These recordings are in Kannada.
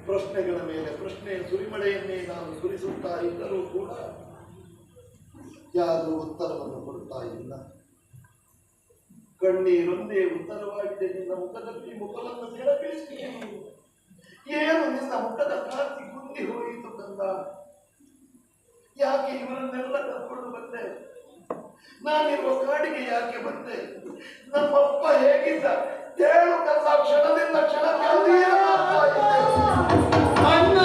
ಪ್ರಶ್ನೆಗಳ ಮೇಲೆ ಪ್ರಶ್ನೆಯ ಸುರಿಮಳೆಯನ್ನೇ ನಾನು ಸುರಿಸುತ್ತಾ ಇದ್ದರೂ ಕೂಡ ಯಾರೂ ಉತ್ತರವನ್ನು ಕೊಡುತ್ತಾ ಇಲ್ಲ. ಕಣ್ಣೀರೊಂದೇ ಉತ್ತರವಾಗಿದೆ. ನಿನ್ನ ಮುಖದಲ್ಲಿ ಮುಖವನ್ನು ಕೆಳಗಿಳಿಸಿ ಏನು ನಿನ್ನ ಮುಖದ ಕಾಂತಿ ಗುಂಡಿ ಹೋಯಿತು ಕಂದ. ಯಾಕೆ ಇವರನ್ನೆಲ್ಲ ಕರ್ಕೊಂಡು ಬಂದೆ? ನಾನಿರುವ ಕಾಡಿಗೆ ಯಾಕೆ ಬಂದೆ? ನಮ್ಮಪ್ಪ ಹೇಗಿದ್ದ ಹೇಳು ಕಂದ. ಕ್ಷಣದಿಂದ ಕ್ಷಣಕ್ಕೆ ಅಲ್ಲಿಯೇ ಅಣ್ಣ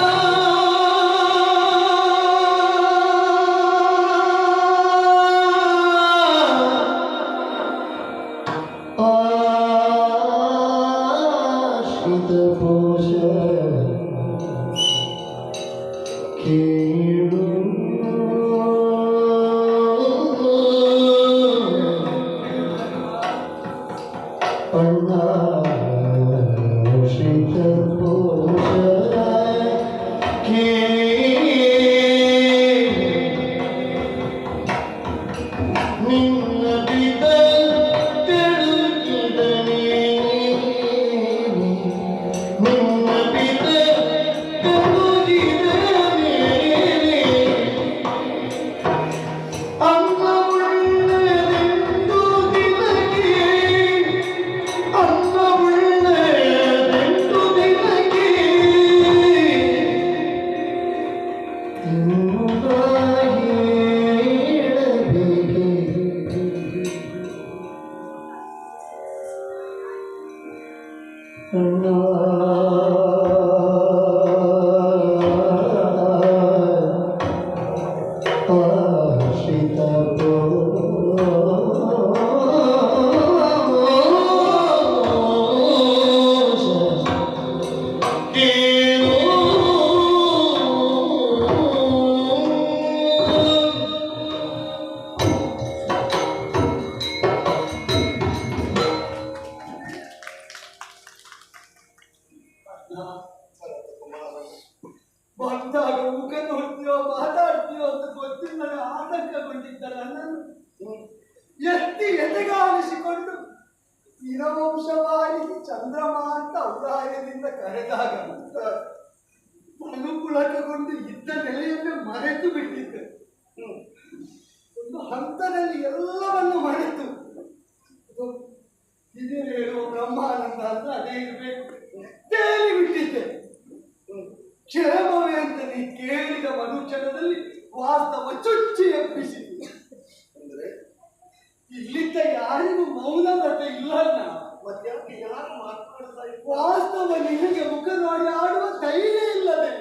ಬಂದಾಗ ಮುಖ ನೋಡ್ತೀಯೋ ಮಾತಾಡ್ತೀಯೋ ಅಂತ ಗೊತ್ತಿಲ್ಲ ಆತಂಕಗೊಂಡಿದ್ದಲ್ಲ ನನ್ನನ್ನು ಎತ್ತಿ ಎದೆಗಾಲಿಸಿಕೊಂಡು ವೀರವಂಶವಾಡಿ ಚಂದ್ರಮ ಅಂತ ಔದಾರ್ಯದಿಂದ ಕರೆದಾಗ ಮನುಪುಳಕಗೊಂಡು ಇದ್ದ ನೆಲೆಯನ್ನು ಮರೆತು ಬಿಟ್ಟಿದ್ದೆ. ಒಂದು ಹಂತದಲ್ಲಿ ಎಲ್ಲವನ್ನು ಮರೆತು ಇದೇ ಹೇಳುವ ಬ್ರಹ್ಮಾನಂದ ಅಂತ ಅದೇ ಇರಬೇಕು ತೇಲಿ ಬಿಟ್ಟಿದ್ದೆ. ಕ್ಷೇಮವೇ ಅಂತ ನೀ ಕೇಳಿದ ಮನುಕ್ಷಣದಲ್ಲಿ ವಾಸ್ತವ ಚುಚ್ಚಿ ಎಬ್ಬಿಸಿತು. ಅಂದ್ರೆ ಇಲ್ಲಿದ್ದ ಯಾರಿಗೂ ಮೌನವ್ರತ ಇಲ್ಲ. ಮತ್ತೆ ಯಾರು ಮಾತನಾಡ್ತಾ ಇದ್ದ? ವಾಸ್ತವ ನಿನಗೆ ಮುಖ ನೋಡಿ ಆಡುವ ಧೈರ್ಯ ಇಲ್ಲದೆ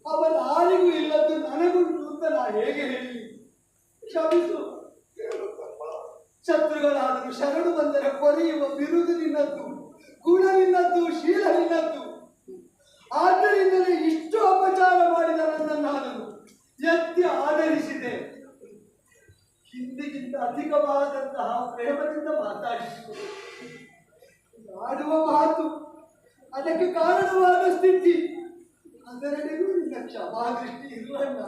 ಅವರ ಯಾರಿಗೂ ಇಲ್ಲದ್ದು ನನಗುಂಟು ಅಂತ ನಾ ಹೇಗೆ ಹೇಳಿ? ಕ್ಷಮಿಸು. ಶತ್ರುಗಳಾದರೂ ಶರಣು ಬಂದರೆ ಕೊರೆಯುವ ಬಿರುದು ನಿನ್ನದ್ದು, ಗುಣ ನಿನ್ನದ್ದು, ಶೀಲ ನಿನ್ನದ್ದು. ಆದ್ದರಿಂದಲೇ ಇಷ್ಟು ಅಪಚಾರ ಮಾಡಿದ ನನ್ನನ್ನು ಎತ್ತಿ ಆಧರಿಸಿದೆ. ಹಿಂದಿಗಿಂತ ಅಧಿಕವಾದಂತಹ ಪ್ರೇಮದಿಂದ ಮಾತಾಡಿಸಿತು. ಆಡುವ ಮಾತು ಅದಕ್ಕೆ ಕಾರಣವಾದ ಸ್ಥಿತಿ ಅದರಲ್ಲಿಗೂ ನಿನ್ನ ಕ್ಷಮಾದೃಷ್ಟಿ ಇರಲಣ್ಣ.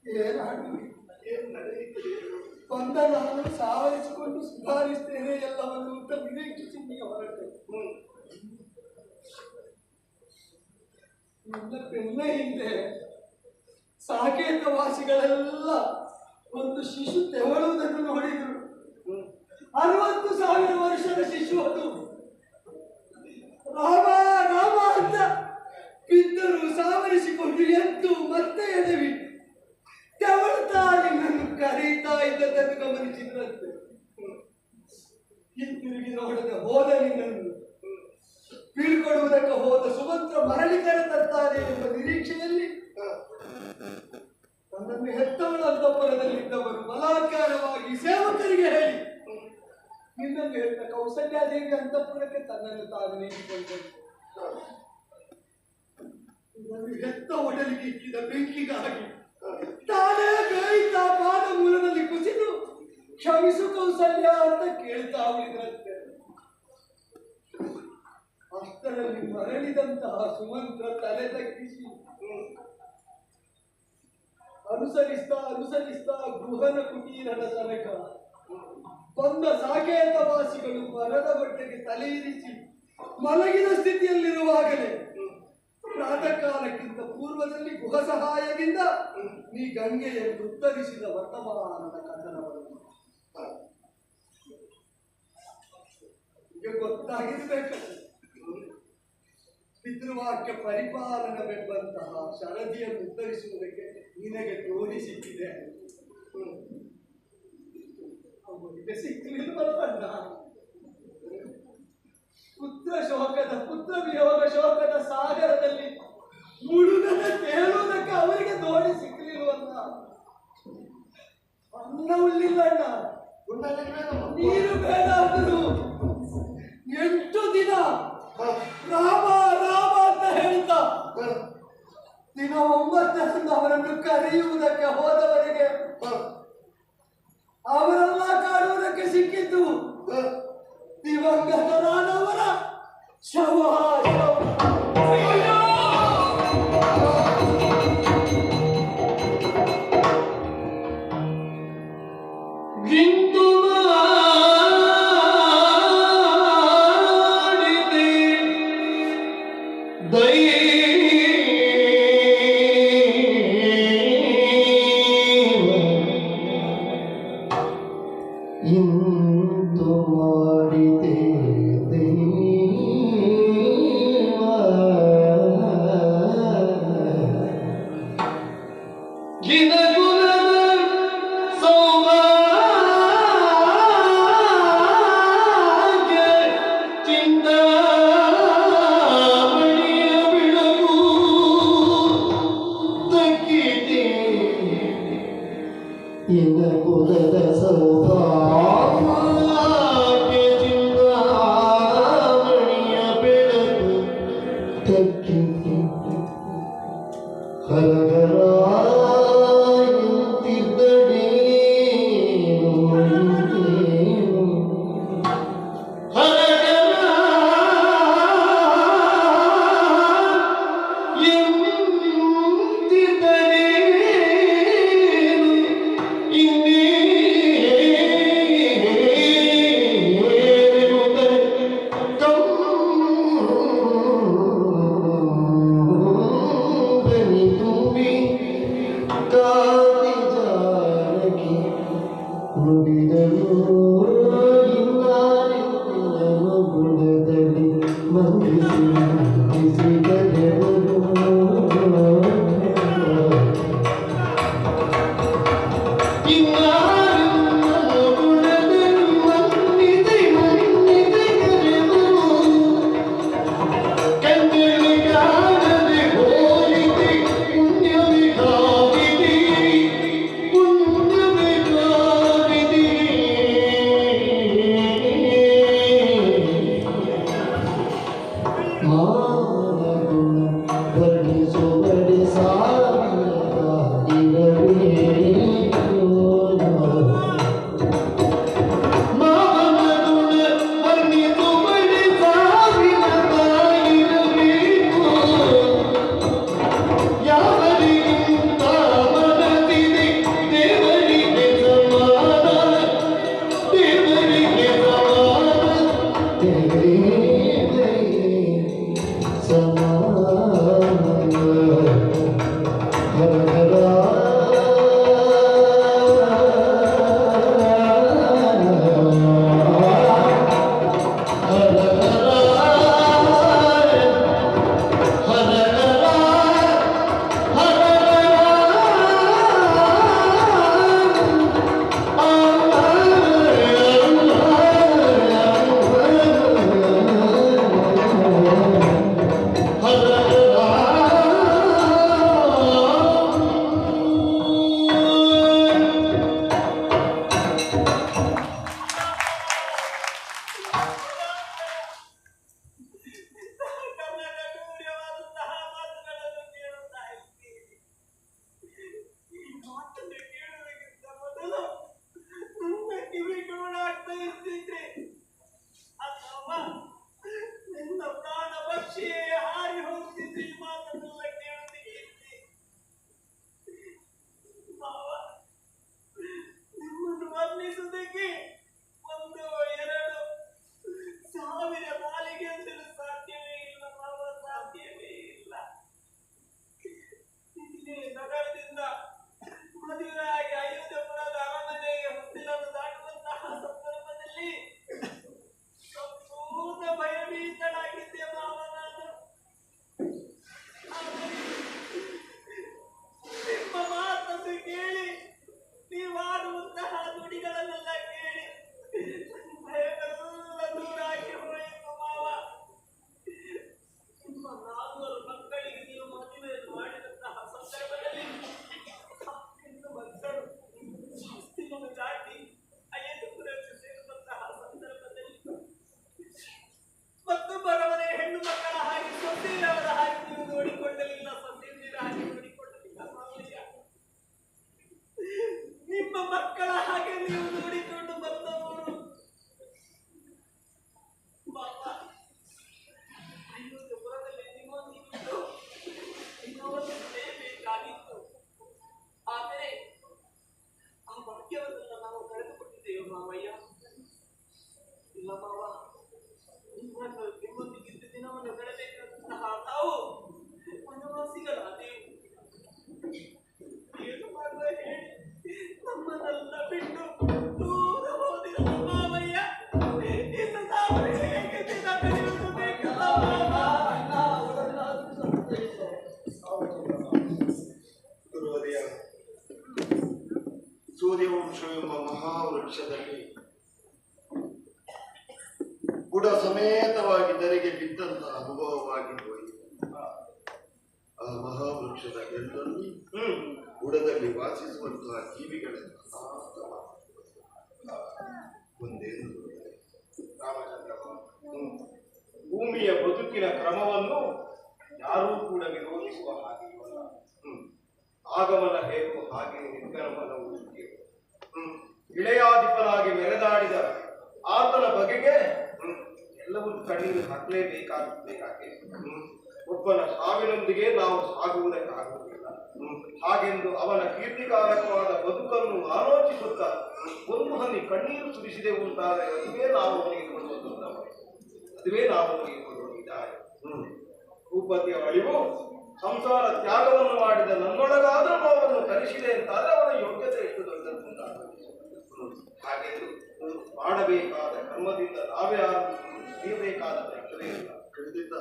ಏನಾಡುವೆ? ಬಂದ ನಾನು ಸಾವರಿಸಿಕೊಂಡು ಸುಧಾರಿಸ್ತೇನೆ ಎಲ್ಲವನ್ನು ಅಂತ ನಿರೀಕ್ಷಿಸಿ ನೀಗೆ ಹೊರಟೆ. ನನ್ನ ಬೆನ್ನ ಹಿಂದೆ ಸಾಕೇತವಾಸಿಗಳೆಲ್ಲ ಒಂದು ಶಿಶು ತೆವಳುವುದನ್ನು ನೋಡಿದರು. 60,000 ವರ್ಷದ ಶಿಶು ಅದು. ರಾಮ ರಾಮ ಅಂತ ಬಿದ್ದರು, ಸಾವರಿಸಿಕೊಂಡು ಎದ್ದು ಮತ್ತೆ ಎದೆಬಿಟ್ಟು ತೆವಳುತ್ತಾ ನಿನ್ನನ್ನು ಕರೀತಾ ಇದ್ದದನ್ನು ಗಮನಿಸಿದ್ರಂತೆ. ಹಿಂತಿರುಗಿ ನೋಡದೆ ಹೋದ ನಿನ್ನನ್ನು ಬೀಳ್ಕೊಡುವುದಕ್ಕೆ ಹೋದ ಸುಮಂತ್ರ ಮರಳಿ ಕರೆ ತರ್ತಾರೆ ಎಂಬ ನಿರೀಕ್ಷೆಯಲ್ಲಿ ತನ್ನನ್ನು ಹೆತ್ತವಳ ಅಂತಃಪುರದಲ್ಲಿದ್ದವರು ಬಲಾತ್ಕಾರವಾಗಿ ಸೇವಕರಿಗೆ ಹೇಳಿ ನಿನ್ನನ್ನು ಹೇಳಿದ ಕೌಸಲ್ಯಾದೇವಿ ಅಂತಃಪುರಕ್ಕೆ ತನ್ನನ್ನು ತಾನು ನೀಡಿಕೊಂಡರು. ಹೆತ್ತ ಒಡಲಿಗೆ ಇಕ್ಕಿದ ಬೆಂಕಿಗಾಗಿ ತಾನೇ ಬೇಯಿತ ಪಾದ ಮೂಲದಲ್ಲಿ ಕುಸಿದು ಕ್ಷಮಿಸು ಕೌಸಲ್ಯ ಅಂತ ಕೇಳ್ತಾ ಉಳಿದ್ರಂತೆ. ಅಷ್ಟರಲ್ಲಿ ಮರಳಿದಂತಹ ಸುಮಂತ್ರ ತಲೆ ತಗ್ಗಿಸಿ ಅನುಸರಿಸ್ತಾ ಗೃಹನ ಕುಟೀರದ ತನಕ ಬಂದ ಸಾಕೇತ ವಾಸಿಗಳು ಮರದ ಬಟ್ಟೆಗೆ ತಲೆ ಇರಿಸಿ ಮಲಗಿದ ಸ್ಥಿತಿಯಲ್ಲಿರುವಾಗಲೇ ಪ್ರಾತಃ ಕಾಲಕ್ಕಿಂತ ಪೂರ್ವದಲ್ಲಿ ಗೃಹ ಸಹಾಯದಿಂದ ನೀ ಗಂಗೆಯನ್ನು ಉತ್ತರಿಸಿದ ವರ್ತಮಾನದ ಕಥನವನ್ನು ಈಗ ಗೊತ್ತಾಗಿರ್ಬೇಕು. ಪಿತೃವಾಕ್ಯ ಪರಿಪಾಲನವೆಂಬಂತಹ ಶರದಿಯನ್ನು ಉತ್ತರಿಸುವುದಕ್ಕೆ ನಿನಗೆ ತೋರಿ ಸಿಕ್ಕಿದೆ. ಅವನಿಗೆ ಸಿಕ್ಕಲಿಲ್ವಲ್ಲ. ಪುತ್ರ ವಿಯೋಗ ಶೋಕದ ಸಾಗರದಲ್ಲಿ ಮುಳುಗದ ತೇಲುವುದಕ್ಕೆ ಅವರಿಗೆ ದೋಣಿ ಸಿಕ್ಕಲಿಲ್ವಲ್ಲ. ಅನ್ನ ಉಳ್ಳಿಲ್ಲಣ್ಣ, ನೀರು ಬೇಡ ಅಂದರು. 8 ದಿನ ರಾಮ ರಾಮ ಅಂತ ಹೇಳ್ತಾ ದಿನ 9 ಅವರನ್ನು ಕರೆಯುವುದಕ್ಕೆ ಹೋದವರಿಗೆ ಅವರೆಲ್ಲ ಕಾಡುವುದಕ್ಕೆ ಸಿಕ್ಕಿದ್ದು ದಿವಂಗತರಾದವರ ಶವ. ಸೂರ್ಯವಂಶವೆಂಬ ಮಹಾವೃಕ್ಷದಲ್ಲಿ ಬುಡ ಸಮೇತವಾಗಿ ಧರೆಗೆ ಬಿದ್ದಂತಹ ಅನುಭವವಾಗಿ ಹೋಯಿತು. ಆ ಮಹಾವೃಕ್ಷದ ಗೆಲ್ಲಲ್ಲಿ ಬುಡದಲ್ಲಿ ವಾಸಿಸುವಂತಹ ಜೀವಿಗಳೆಲ್ಲ ಒಂದೇನು ರಾಮಚಂದ್ರ, ಭೂಮಿಯ ಬದುಕಿನ ಕ್ರಮವನ್ನು ಯಾರೂ ಕೂಡ ವಿರೋಧಿಸುವ ಹಾಗೆ ಇವಲ್ಲ. ಆಗಮನ ಹೇಗೋ ಹಾಗೆ ನಿರ್ಗಮನವು ಇಳೆಯಾಧಿಪನಾಗಿ ಮೆರೆದಾಡಿದ ಆತನ ಬಗೆಗೆ ಎಲ್ಲವೂ ಕಣ್ಣೀರು ಹಾಕಲೇಬೇಕಾಗುತ್ತದೆ. ಯಾಕೆ ಒಬ್ಬನ ಸಾವಿನೊಂದಿಗೆ ನಾವು ಸಾಗುವುದಕ್ಕಾಗುವುದಿಲ್ಲ. ಹಾಗೆಂದು ಅವನ ಕೀರ್ತಿಕಾರಕವಾದ ಬದುಕನ್ನು ಆಲೋಚಿಸುತ್ತಾ ಒಂದು ಹನಿ ಕಣ್ಣೀರು ಸುರಿಸಿದೆವು ಅಂತಾದರೆ ಅದುವೇ ನಾವು ಅವನಿಗೆ ಕೊಡುವುದು, ಅದುವೇ ನಾವು ಅವನಿಗೆ ಕೊಡುವ ವಿದಾಯ. ಭೂಪತಿಯ ಅಳಿವು ಸಂಸಾರ ತ್ಯಾಗವನ್ನು ಮಾಡಿದ ನನ್ನೊಳಗಾದ ನೋವನ್ನು ಕಲಿಸಿದೆ ಅಂತಾದ್ರೆ ಅವನ ಯೋಗ್ಯತೆ ಎಷ್ಟು ದೊಡ್ಡದಂತಾಗ. ಹಾಗೆಂದು ಮಾಡಬೇಕಾದ ಕರ್ಮದಿಂದ ನಾವೇ ತಿಳಿಯಬೇಕಾದ ಪ್ರಶ್ನೆ ಇಲ್ಲ. ಖಂಡಿತ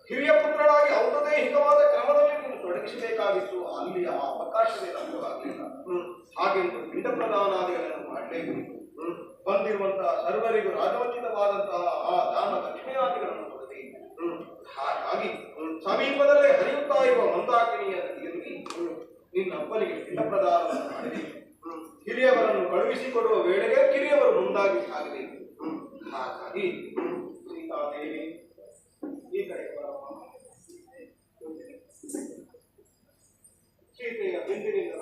ಹಿರಿಯ ಪುತ್ರನಾಗಿ ಔಷಧೈಹಿಕವಾದ ಕ್ರಮದಲ್ಲಿ ನೀನು ತೊಡಗಿಸಬೇಕಾಗಿತ್ತು. ಅಲ್ಲಿ ಆ ಅವಕಾಶವೇ ಲಭ್ಯವಾಗಲಿಲ್ಲ. ಹಾಗೆಂದು ಪಿಂಡ ಪ್ರದಾನಾದಿಗಳನ್ನು ಮಾಡಲೇಬೇಕು. ಬಂದಿರುವಂತಹ ಸರ್ವರಿಗೂ ರಾಜೋಚಿತವಾದಂತಹ ಆ ದಾನ ದಕ್ಷಿಣಾದಿಗಳನ್ನು ಕೊಡದೆ ಹಾಗಾಗಿ ಸಮೀಪದಲ್ಲೇ ಹರಿಯುತ್ತಾ ಇರುವ ಮಂದಾಕಿನಿಯ ನದಿಯಲ್ಲಿ ನಿನ್ನ ಅಪ್ಪನಿಗೆ ಪಿಂಡ ಪ್ರದಾನವನ್ನು ಮಾಡಬೇಕು. ಹಿರಿಯವರನ್ನು ಕಳುಹಿಸಿಕೊಡುವ ವೇಳೆಗೆ ಕಿರಿಯವರು ಮುಂದಾಗಿ ಸಾಗಬೇಕು. ಹಾಗಾಗಿ ಸೀತಾದೇವಿ ಈ ಕಡೆ ಸೀತೆಯ ಹಿಂದಿನಿಂದ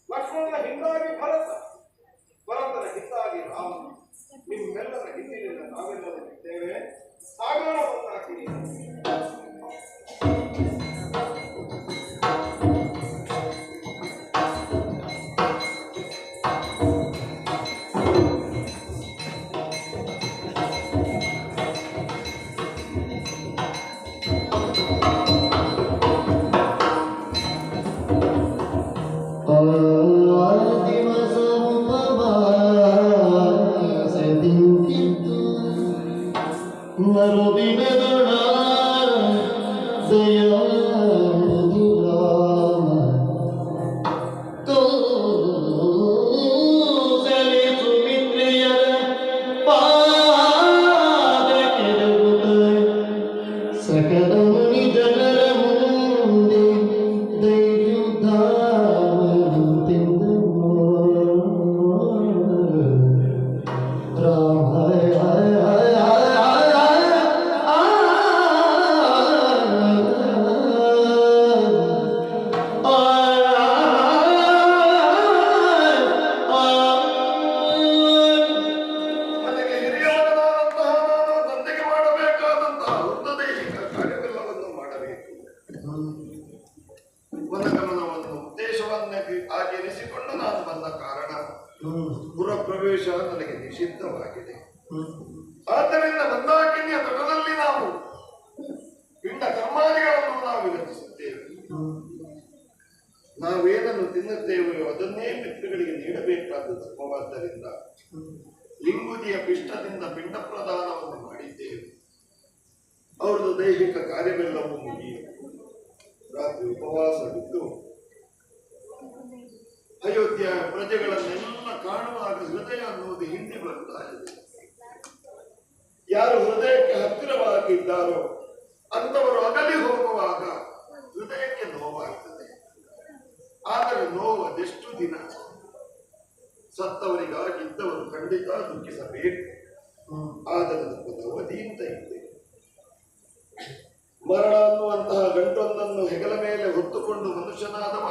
ಲಕ್ಷ್ಮಣನ ಹಿಂದಾಗಿ ಭರತ, ಭರತನ ಹಿಂದಾಗಿ ರಾಮ, ನಿಮ್ಮೆಲ್ಲರ ಹಿಂದಿನಿಂದ ನಾವೆಲ್ಲರೂ ಇದ್ದೇವೆ. ಸಾಗೋಣ ಮಂದಾಕಿನಿ. ನಿಷಿದ್ಧವಾಗಿದೆ. ಆದ್ದರಿಂದ ಮಂದಾಕಿನಿಯ ತಟದಲ್ಲಿ ನಾವು ಪಿಂಡ ಕರ್ಮಾದಿಗಳನ್ನು ನಾವು ವಿರಚಿಸುತ್ತೇವೆ. ನಾವೇನನ್ನು ತಿನ್ನುತ್ತೇವೆಯೋ ಅದನ್ನೇ ಪಿತೃಗಳಿಗೆ ನೀಡಬೇಕಾದ ಧರ್ಮವಾದ್ದರಿಂದ ಲಿಂಗುದಿಯ ಪಿಷ್ಟದಿಂದ ಪಿಂಡ ಪ್ರದಾನವನ್ನು ಮಾಡಿದ್ದೇವೆ. ಅವರದು ದೈಹಿಕ ಕಾರ್ಯವೆಲ್ಲವೂ ಮುಗಿಯಿತು. ರಾತ್ರಿ ಉಪವಾಸ ಬಿದ್ದು ಅಯೋಧ್ಯ ಪ್ರಜೆಗಳನ್ನೆಲ್ಲ ಕಾಣುವಾಗ ಹೃದಯ ಅನ್ನುವುದು ಹಿಂದಿ ಬರ್ತಾ ಇದೆ. ಯಾರು ಹೃದಯಕ್ಕೆ ಹತ್ತಿರವಾಗಿದ್ದಾರೋ ಅಂತವರು ಅಗಲಿ ಹೋಗುವಾಗ ಹೃದಯಕ್ಕೆ ನೋವಾಗ್ತದೆ. ಆದರೆ ನೋವು ಅದೆಷ್ಟು ದಿನ? ಸತ್ತವರಿಗಾಗಿ ಇದ್ದವರು ಖಂಡಿತ ದುಃಖಿಸಬೇಕು. ಆದರೆ ದುಃಖದ ಅವಧಿ ಅಂತ ಇದೆ. ಮರಣ ಅನ್ನುವಂತಹ ಗಂಟೊಂದನ್ನು ಹೆಗಲ ಮೇಲೆ ಹೊತ್ತುಕೊಂಡು ಮನುಷ್ಯನಾದವ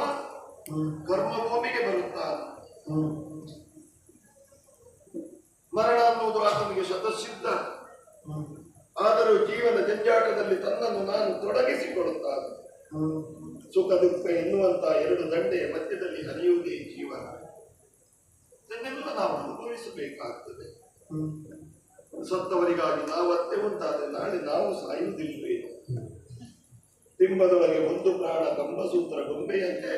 ಕರ್ಮಭೂಮಿಗೆ ಬರುತ್ತಾನೆ. ಮರಣ ಅನ್ನುವುದು ಆತನಿಗೆ ಶತಸಿದ್ಧ. ಆದರೂ ಜೀವನ ಜಂಜಾಟದಲ್ಲಿ ತನ್ನನ್ನು ನಾನು ತೊಡಗಿಸಿಕೊಳ್ಳುತ್ತಾನೆ. ಸುಖ ದುಃಖ ಎನ್ನುವಂತಹ ಎರಡು ದಂಡೆಯ ಮಧ್ಯದಲ್ಲಿ ಹರಿಯುವುದೇ ಜೀವನ. ಇದನ್ನೆಲ್ಲ ನಾವು ಅನುಭವಿಸಬೇಕಾಗ್ತದೆ. ಸತ್ತವರಿಗಾಗಿ ನಾವು ಅತ್ತೆ ಉಂಟಾದ್ರೆ ನಾಳೆ ನಾವು ಸಾಯುವುದಿಲ್ಲವೇ? ಬಿಂಬದೊಳಗೆ ಒಂದು ಪ್ರಾಣ ಕಂಬಸೂತ್ರ ಗೊಂಬೆಯಂತೆ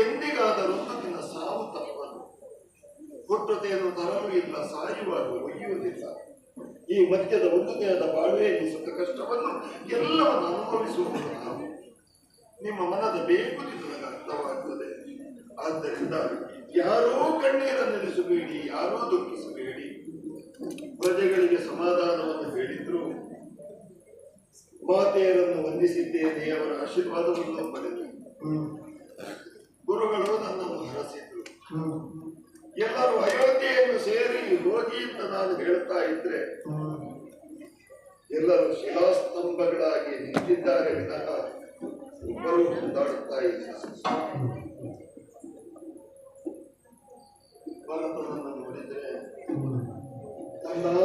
ಎಂದಿಗಾದರೊಂದು ದಿನ ಸಾವು ತಪ್ಪದು. ಹುಟ್ಟುತ್ತೇನು ತರಲು ಇಲ್ಲ, ಸಾಯುವಾಗ ಒಯ್ಯುವುದಿಲ್ಲ. ಈ ಮಧ್ಯದ ಒಂದು ದಿನದ ಬಾಳುವೆಯಲ್ಲಿ ಸುಖ ಕಷ್ಟವನ್ನು ಎಲ್ಲವನ್ನು ಅನುಭವಿಸುವುದು ನಾವು. ನಿಮ್ಮ ಮನದ ಬೇಕು ನಿಮಗೆ ಅರ್ಥವಾಗುತ್ತದೆ. ಆದ್ದರಿಂದ ಯಾರೂ ಕಣ್ಣೀರನ್ನೆನಿಸಬೇಡಿ, ಯಾರೂ ದುಃಖಿಸಬೇಡಿ. ಪ್ರಜೆಗಳಿಗೆ ಸಮಾಧಾನವನ್ನು ಹೇಳಿದ್ರು. ಮಾತೆಯರನ್ನು ವಂದಿಸಿದ್ದೇನೆ, ಅವರ ಆಶೀರ್ವಾದವನ್ನು ಪಡೆದು ಗುರುಗಳು ನನ್ನನ್ನು ಹರಸಿದ್ರು. ಎಲ್ಲರೂ ಅಯೋಧ್ಯೆಯನ್ನು ಸೇರಿ ಹೋಗಿ ಅಂತ ನಾನು ಹೇಳ್ತಾ ಇದ್ರೆ ಎಲ್ಲರೂ ಶಿಲಾಸ್ತಂಭಗಳಾಗಿ ನಿಂತಿದ್ದಾರೆ ವಿನಃ ಒಬ್ಬರು ಹೊಂದಾಡುತ್ತಾ ಇಲ್ಲ. ಭರತನನ್ನು ನೋಡಿದರೆ ತಂದ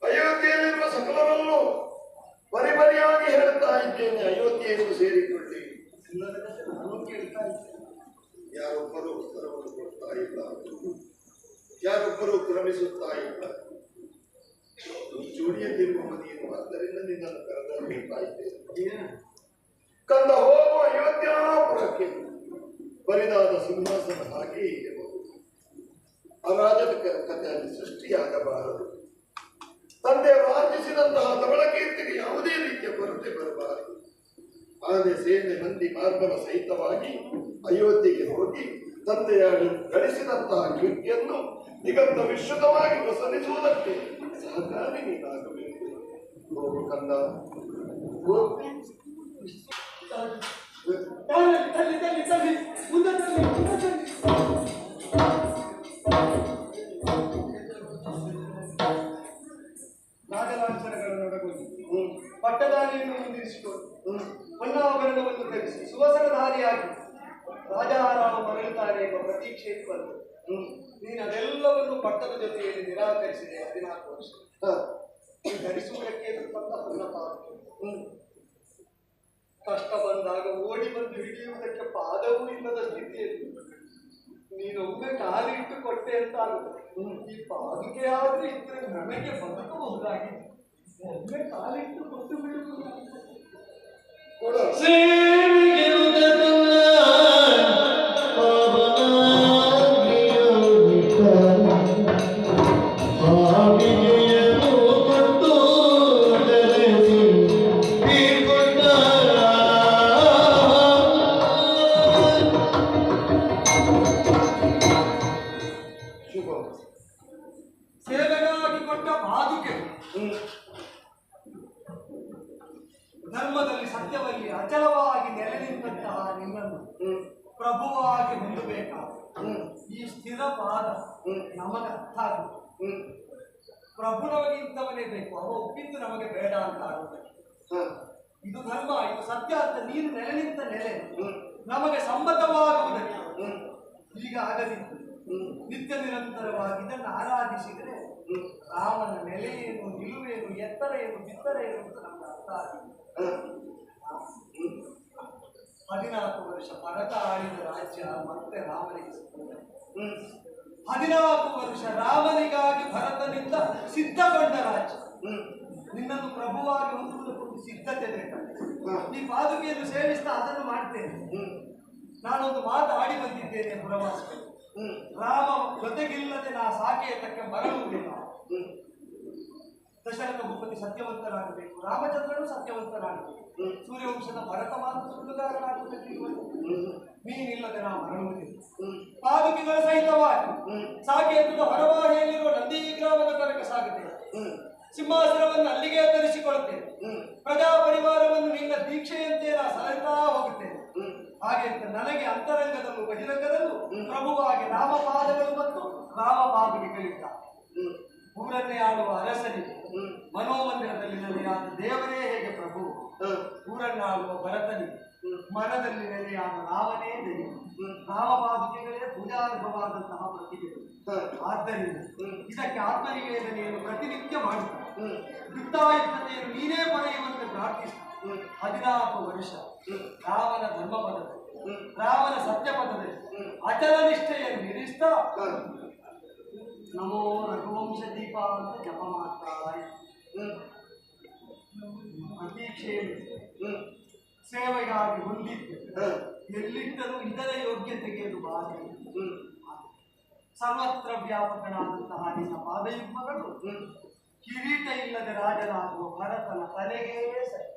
ಅಯೋಧ್ಯೆಯಲ್ಲಿರುವ ಸಕಲರಲ್ಲೂ ಪರಿಪರಿಯಾಗಿ ಹೇಳ್ತಾ ಇದ್ದೇನೆ, ಅಯೋಧ್ಯೆಯನ್ನು ಸೇರಿಕೊಳ್ಳಿ. ಯಾರೊಬ್ಬರು ಉತ್ತರವನ್ನು ಕೊಡ್ತಾ ಇಲ್ಲ, ಯಾರೊಬ್ಬರು ಕ್ರಮಿಸುತ್ತಾ ಇಲ್ಲ. ಜೋಡಿಯಲ್ಲಿರುವ ಮನೆಯನ್ನು ಆದ್ದರಿಂದ ನಿನ್ನನ್ನು ಕರೆದೊಯ್ಯುತ್ತಾ ಇದ್ದೇನೆ. ಕಂದ ಹೋಗುವ ಅಯೋಧ್ಯಾಪುರಕ್ಕೆ ಬರಿದಾದ ಸಿಂಹಾಸನ ಹಾಗೆ ಇರಬಹುದು. ಅರಾಜಕ ಕಥೆಯಲ್ಲಿ ಸೃಷ್ಟಿಯಾಗಬಾರದು. ತಂದೆಯವರು ಆರ್ಜಿಸಿದಂತಹ ಧವಳ ಕೀರ್ತಿಗೆ ಯಾವುದೇ ರೀತಿಯ ಕೊರತೆ ಬರಬಾರದು. ಆನೆ ಸೇನೆ ಮಂದಿ ಮಾರ್ಬಲ ಸಹಿತವಾಗಿ ಅಯೋಧ್ಯೆಗೆ ಹೋಗಿ ತಂದೆಯ ಗಳಿಸಿದಂತಹ ಕೀರ್ತಿಯನ್ನು ನಿಗಂತ ವಿಶ್ರುತವಾಗಿ ಪ್ರಸರಿಸುವುದಕ್ಕೆ ಸಹಕಾರಿ ನೀನಾಗಬೇಕು. ಹೋಗು ಕಂದ, ರಾಜಲಾಂಛನಗಳನ್ನೊಡಗೊಂಡು ಪಟ್ಟದಾರಿಯನ್ನು ಮುಂದಿರಿಸಿಕೊಂಡು ಹೊನ್ನಾಭರಣವನ್ನು ಧರಿಸಿ ಸುವಸನಧಾರಿಯಾಗಿ ರಾಜಾರಾಮ ಮರಳುತ್ತಾರೆ ಎಂಬ ಪ್ರತೀಕ್ಷೆ ಬಂದು ನೀನು ಅದೆಲ್ಲವನ್ನು ಪಟ್ಟದ ಜೊತೆಯಲ್ಲಿ ನಿರಾಕರಿಸಿದೆ. 14 ವರ್ಷ ಧರಿಸುವುದಕ್ಕೆ ಕಷ್ಟ ಬಂದಾಗ ಓಡಿ ಬಂದು ಹಿಡಿಯುವುದಕ್ಕೆ ಪಾದವೂ ಇಲ್ಲದ ಸ್ಥಿತಿಯಲ್ಲಿ ನೀನೊಮ್ಮೆ ಕಾಲಿಟ್ಟು ಕೊಟ್ಟೆ ಅಂತ ಆಗುತ್ತೆ. ಈ ಪಾದಕ್ಕೆ ಆದ್ರೂ ಇದ್ರೆ ನನಗೆ ಬದುಕಬಹುದಾಗಿದೆ. ಒಮ್ಮೆ ಕಾಲಿಟ್ಟು ಕೊಟ್ಟು ಬಿಡುವುದಾಗಿದೆ. ಸೇವೆಗಾಗಿ ಕೊಟ್ಟ ಪಾದುಕೆ ಧರ್ಮದಲ್ಲಿ ಸತ್ಯವಲ್ಲಿ ಅಚಲವಾಗಿ ನೆಲೆ ನಿಂತಹ ನಿನ್ನನ್ನು ಪ್ರಭುವಾಗಿ ಹೊಂದಬೇಕಾದ ಈ ಸ್ಥಿರ ಪಾದ ನಮಗೆ ಅರ್ಥ ಆಗುತ್ತೆ. ಪ್ರಭು ನಮಗೆ ಇಂಥವನೇ ಬೇಕು, ಅವ ಒಪ್ಪಿದ್ದು ನಮಗೆ ಬೇಡ ಅಂತ ಆಗುತ್ತೆ. ಇದು ಧರ್ಮ, ಇದು ಸತ್ಯ ಅಂತ ನೀನು ನೆಲೆ ನಿಂತ ನೆಲೆ ನಮಗೆ ಸಮ್ಮತವಾಗುವುದಕ್ಕೆ ಈಗ ಆಗದಿತ್ತು. ನಿತ್ಯ ನಿರಂತರವಾಗಿ ಇದನ್ನು ಆರಾಧಿಸಿದರೆ ರಾಮನ ನೆಲೆ ಏನು, ನಿಲುವೇನು, ಎತ್ತರ ಏನು, ಬಿತ್ತರ ಏನು ಅಂತ ನಮ್ಗೆ ಅರ್ಥ ಆಗಿದೆ. 14 ವರ್ಷ ಭರತ ಆಳಿದ ರಾಜ್ಯ ಮತ್ತೆ ರಾಮನಿಗೆ ಸಿಗ್ತದೆ. 14 ವರ್ಷ ರಾಮನಿಗಾಗಿ ಭರತನಿಂದ ಸಿದ್ಧಗೊಂಡ ರಾಜ್ಯ ನಿನ್ನನ್ನು ಪ್ರಭುವಾಗಿ ಹೊಂದುವುದಕ್ಕೊಂದು ಸಿದ್ಧತೆ ಬೇಕಾಗಿದೆ. ಈ ಪಾದುಕೆಯನ್ನು ಸೇವಿಸ್ತಾ ಅದನ್ನು ಮಾಡ್ತೇನೆ. ನಾನೊಂದು ಮಾತು ಆಡಿ ಬಂದಿದ್ದೇನೆ ಪುರವಾಸಿಗಳು, ರಾಮ ಜೊತೆಗಿಲ್ಲದೆ ನಾ ಸಾಕೇತಕ್ಕೆ ಮರಳುವುದಿಲ್ಲ. ದಶರಥ ಭೂಪತಿ ಸತ್ಯವಂತನಾಗಬೇಕು, ರಾಮಚಂದ್ರನು ಸತ್ಯವಂತನಾಗಬೇಕು, ಸೂರ್ಯವಂಶದ ಭರತ ಮಾತ್ರ ಸುಳ್ಳುಗಾರನಾಗಬೇಕು. ನೀನಿಲ್ಲದೆ ನಾ ಮರಳುವುದಿಲ್ಲ. ಪಾದುಕೆಗಳ ಸಹಿತವಾಗಿ ಸಾಕೇತದ ಹೊರವಾಹಿಯಲ್ಲಿರುವ ನಂದಿ ಗ್ರಾಮದ ತನಕ ಸಾಗುತ್ತೇನೆ. ಸಿಂಹಾಸನವನ್ನು ಅಲ್ಲಿಗೆ ತರಿಸಿಕೊಳ್ಳುತ್ತೇನೆ. ಪ್ರಜಾ ಪರಿವಾರವನ್ನು ನಿನ್ನ ದೀಕ್ಷೆಯಂತೆ ನಾ ಸಲಹಾ ಹೋಗುತ್ತೇನೆ. ಹಾಗೆ ನನಗೆ ಅಂತರಂಗದಲ್ಲೂ ಬಹಿರಂಗದಲ್ಲೂ ಪ್ರಭುವಾಗಿ ರಾಮಪಾದಗಳು ಮತ್ತು ರಾಮಪಾದುಕೆಗಳಿದ್ದ. ಊರನ್ನೇ ಆಳುವ ಅರಸನಿಗೆ ಮನೋಮಂದಿರದಲ್ಲಿ ನೆಲೆಯಾದ ದೇವರೇ ಹೇಗೆ ಪ್ರಭು, ಊರನ್ನಾಳುವ ಭರತನಿಗೆ ಮನದಲ್ಲಿ ನೆಲೆಯಾದ ರಾಮನೇ ದೈವ. ರಾಮಪಾದುಕೆಗಳೇ ಪೂಜಾರ್ಹವಾದಂತಹ ಪ್ರತಿಭೆಗಳು. ಆದ್ದರಿಂದ ಇದಕ್ಕೆ ಆತ್ಮನಿವೇದನೆಯನ್ನು ಪ್ರತಿನಿತ್ಯ ಮಾಡುತ್ತಾರೆ. ವೃತ್ತಾಯುಕ್ತತೆಯನ್ನು ನೀನೇ ಪಡೆಯುವಂತೆ ಪ್ರಾರ್ಥಿಸಿ 14 ವರ್ಷ ರಾಮನ ಧರ್ಮಪದದಲ್ಲಿ, ರಾಮನ ಸತ್ಯಪದದಲ್ಲಿ ಅಚಲ ನಿಷ್ಠೆಯನ್ನು ನಿಲ್ಲಿಸ್ತಾ ನಮೋ ರಘುವಂಶ ದೀಪ ಅಂತ ಜಪ ಮಾಡ್ತಾ ಪ್ರತೀಕ್ಷೆಯಲ್ಲಿ ಸೇವೆಗಾಗಿ ಹೊಂದಿದ್ದು ಎಲ್ಲಿಟ್ಟರೂ ಇದರ ಯೋಗ್ಯತೆಗೆ ಇದು ಬಾಧೆ. ಸರ್ವತ್ರ ವ್ಯಾಪಕನಾದಂತಹ ನಿನ್ನ ಪಾದಯುಗ್ಮಗಳು ಕಿರೀಟ ಇಲ್ಲದೆ ರಾಜನಾಗುವ ಭರತನ ತಲೆಗೇ ಸರಿ.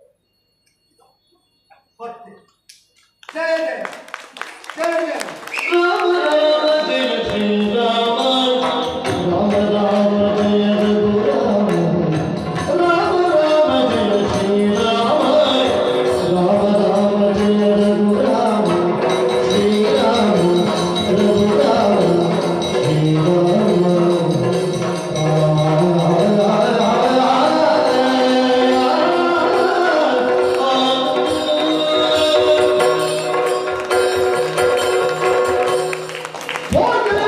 ಜಯ ಜಯ ಜಯ ಜಯ ರಾಮ ರಾಮ ಜಯ ಶ್ರೀ ರಾಮ, ರಾಮ ರಾಮ ಜಯ ರಘುರಾಮ, ರಾಮ ರಾಮ ಜಯ ಶ್ರೀ ರಾಮ, ರಾಮ ರಾಮ ಜಯ ರಘುರಾಮ, ಶ್ರೀ ರಾಮ ರಘುರಾಮ ಶ್ರೀ ರಾಮ. ಭೋಜನ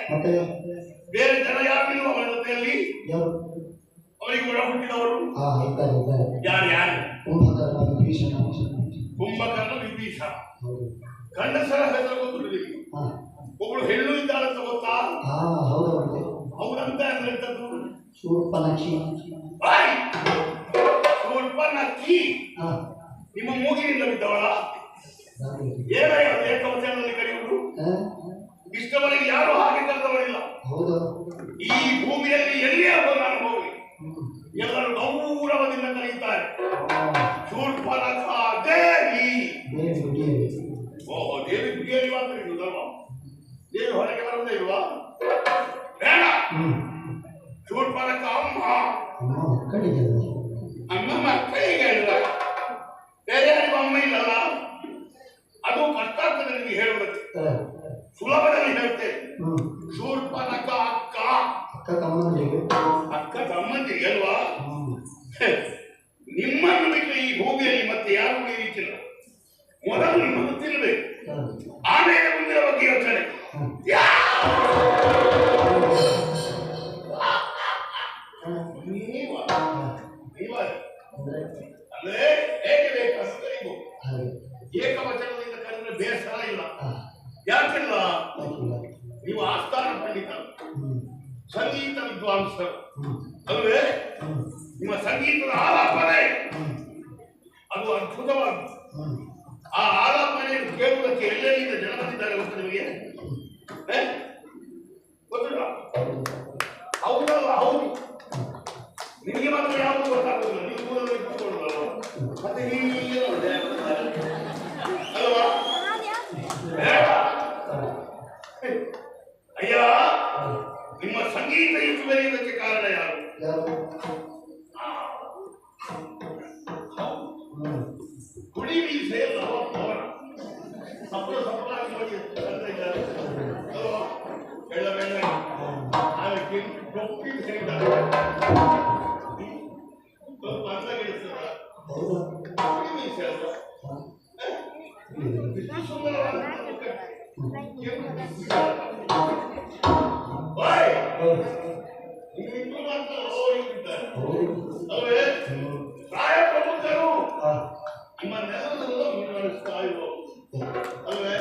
ಮತ್ತೆ ಬೇರೆ ಜನ ಯಾರಿಲ್ಲ ಅವನ ಜೊತೆಯಲ್ಲಿ ಯಾರು ಅವರಿಗೆ ಒಳ ಹುಟ್ಟಿದವರು ಇದ್ದಾರೆ ಯಾರು ಕುಂಭಕರ್ಣ ವಿಭೀಷಣ ಕುಂಭಕರ್ಣ ವಿಭೀಷಣ ಹೌದು ಗಂಡಸರ ಹೆಸರು ಗೊತ್ತಿದೆ ಒಬ್ಳು ಹೆಣ್ಣು ಇದ್ದಾಳಂತ ಗೊತ್ತಾ ಹೌದು ಅವರಂತ ಎಂತದ್ದು ಶೂರ್ಪನಖಿ ಶೂರ್ಪನಖಿ ನಿಮ್ಮ ಮೂಗಿನಿಂದ ಬಿದ್ದವಳ ಏನ ಏಕವಚನದಲ್ಲಿ ಕರೆಯುವುದು ಇಷ್ಟವರೆಗೆ ಯಾರು ಹಾಗೆ ಕರೆದವರಿಲ್ಲ ಹೌದು ಈ ಭೂಮಿಯಲ್ಲಿ ಎಲ್ಲಿಯೇ ನಾನು ಹೋಗಿ ಎಲ್ಲರೂ ಗೌರವದಿಂದ ಕರೆಯುತ್ತಾರೆ ಶೂರ್ಪನಖ ದೇವಿ ಓಹೋ ದೇವಿ ಗುಡಿಯಲ್ಲಿ ಮಾತ್ರ ಇರುವುದಲ್ವಾ ದೇವಿ ಹೊರಗೆ ಬರುವುದೇ ಇಲ್ವಾ ಬೇಡ ಶೂರ್ಪನಖ ಅಮ್ಮ ಅಮ್ಮ ಮಕ್ಕಳಿಗೆ ಅಲ್ಲ ಬೇರೆ ಯಾರಿಗೂ ಅಮ್ಮ ಇಲ್ಲಲ್ಲ ಅದು ಕಷ್ಟ ಆಗ್ತದೆ ನಿಮಗೆ ಹೇಳುವುದಕ್ಕೆ ಸುಲಭದಲ್ಲಿ ಹೇಳ್ತೇನೆ ಶೂರ್ಪನಖ ಅಕ್ಕ ಅಕ್ಕ ತಮ್ಮಂದಿಗೆ ಅಲ್ವಾ ನಿಮ್ಮನ್ನು ಬಿಟ್ಟು ಈ ಭೂಮಿಯಲ್ಲಿ ಮತ್ತೆ ಯಾರು ಉಳಿಯಲಿಕ್ಕಿಲ್ಲ ಮೊದಲು ನಿಮ್ಮನ್ನು ತಿನ್ನಬೇಕು ಆಮೇಲೆ ಮುಂದಿನ ಬಗ್ಗೆ ಯೋಚನೆ ಅಂದ್ರೆ ಹೇಗೆ ಬೇಕಂತ ಕರೀಬಹುದು ಏಕವಚನದಿಂದ ಕರೆದ್ರೆ ಬೇಸರ ಇಲ್ಲ ಯಾಕಿಲ್ಲ ನೀವು ಆಸ್ಥಾನ ಪಂಡಿತ ಸಂಗೀತ ವಿದ್ವಾಂಸರು ಅಲ್ವೇ ನಿಮ್ಮ ಸಂಗೀತದ ಆಲಾಪನೆ ಅದು ಅದ್ಭುತವಾದ ಆ ಆಲಾಪನೆಯನ್ನು ಕೇಳುವುದಕ್ಕೆ ಎಲ್ಲೆಲ್ಲಿಂದ ಜನ ಬಂದಿದ್ದಾರೆ ಗೊತ್ತು ನಿಮಗೆ ಗೊತ್ತಿಲ್ಲ ಹೌದಲ್ಲ ಹೌದು ನಿಮಗೆ ಮಾತ್ರ ಯಾವುದು ಗೊತ್ತಾಗುದಿಲ್ಲ ನೀವು ಊರಲ್ಲಿ ಕೂತ್ಕೊಳ್ಳೋದಲ್ವ ಮತ್ತೆ ನೀವು ಅಲ್ವಾ ಬೇಡ ಅಯ್ಯ ನಿಮ್ಮ ಸಂಗೀತ ಇಷ್ಟು ಬೆರೆಯುವುದಕ್ಕೆ ಕಾರಣ ಯಾರು ಕುಡಿ ಮೀಸೆ ಸಪ್ಲ ಸಪ್ಲಾಗಿ ನೋಡಿ ಅಲ್ವಾ ಬೆಳ್ಳ ಬೆಳ್ಳ ಅದಕ್ಕೆ ಟೊಪ್ಪಿ ಸೇರಿದ್ದಾರೆ ಸ್ವಲ್ಪ ಅಂದಗಳಿಸ್ತದ ಕುಡಿ ಮೀಸೆ ಅಲ್ವಾ ಸುಂದರವಾದ ಅಲ್ವೇ ಪ್ರಾಯ ಪ್ರಬುದ್ಧರು ನಿಮ್ಮ ನೆಲದಲ್ಲ ಮುನ್ನಡೆಸ್ತಾ ಇರುವ ಅಲ್ವೇ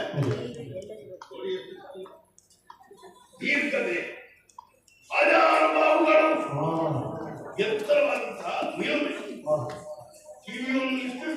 ದೀರ್ಘತೆ ಅಜಾನುಭಾವುಗಳು ಎತ್ತರವಾದಂತಹ ನಿಲುಮೆ ಕಿವಿಯನ್ನು ಇಷ್ಟು